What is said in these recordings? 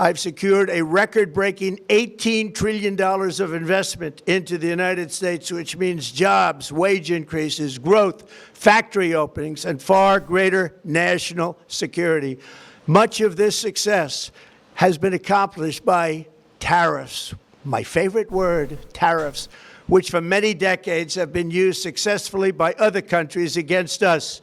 I've secured a record-breaking $18 trillion of investment into the United States, which means jobs, wage increases, growth, factory openings, and far greater national security. Much of this success has been accomplished by tariffs. My favorite word, tariffs, which for many decades have been used successfully by other countries against us,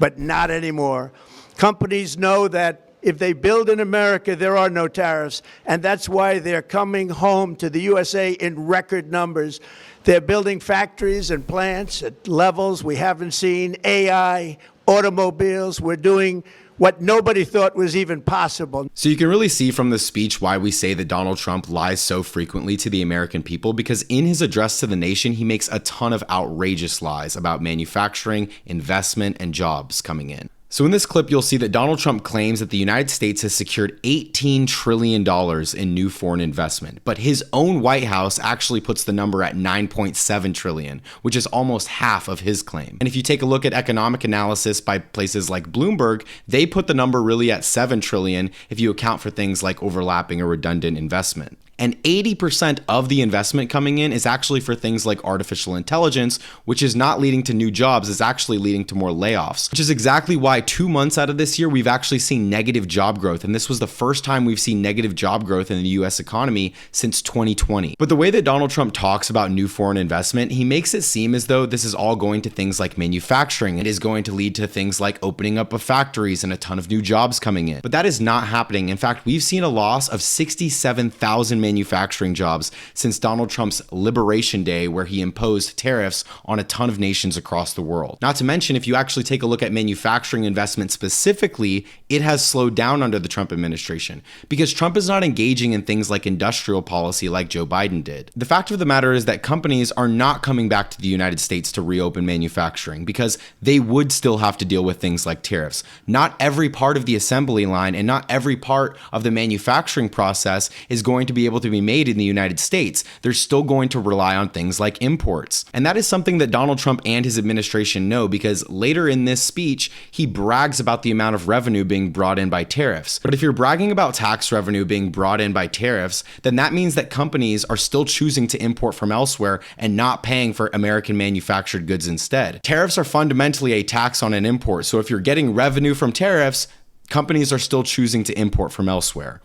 but not anymore. Companies know that if they build in America, there are no tariffs, and that's why they're coming home to the USA in record numbers. They're building factories and plants at levels we haven't seen, AI, automobiles. We're doing what nobody thought was even possible. So you can really see from this speech why we say that Donald Trump lies so frequently to the American people, because in his address to the nation, he makes a ton of outrageous lies about manufacturing, investment, and jobs coming in. So in this clip, you'll see that Donald Trump claims that the United States has secured $18 trillion in new foreign investment, but his own White House actually puts the number at $9.7 trillion, which is almost half of his claim. And if you take a look at economic analysis by places like Bloomberg, they put the number really at $7 trillion if you account for things like overlapping or redundant investment. And 80% of the investment coming in is actually for things like artificial intelligence, which is not leading to new jobs, it's actually leading to more layoffs, which is exactly why 2 months out of this year, we've actually seen negative job growth. And this was the first time we've seen negative job growth in the US economy since 2020. But the way that Donald Trump talks about new foreign investment, he makes it seem as though this is all going to things like manufacturing. It is going to lead to things like opening up of factories and a ton of new jobs coming in. But that is not happening. In fact, we've seen a loss of 67,000 manufacturing jobs since Donald Trump's Liberation Day, where he imposed tariffs on a ton of nations across the world. Not to mention, if you actually take a look at manufacturing investment specifically, it has slowed down under the Trump administration because Trump is not engaging in things like industrial policy like Joe Biden did. The fact of the matter is that companies are not coming back to the United States to reopen manufacturing because they would still have to deal with things like tariffs. Not every part of the assembly line and not every part of the manufacturing process is going to be able to be made in the United States. They're still going to rely on things like imports. And that is something that Donald Trump and his administration know, because later in this speech, he brags about the amount of revenue being brought in by tariffs. But if you're bragging about tax revenue being brought in by tariffs, then that means that companies are still choosing to import from elsewhere and not paying for American manufactured goods instead. Tariffs are fundamentally a tax on an import. So if you're getting revenue from tariffs, companies are still choosing to import from elsewhere.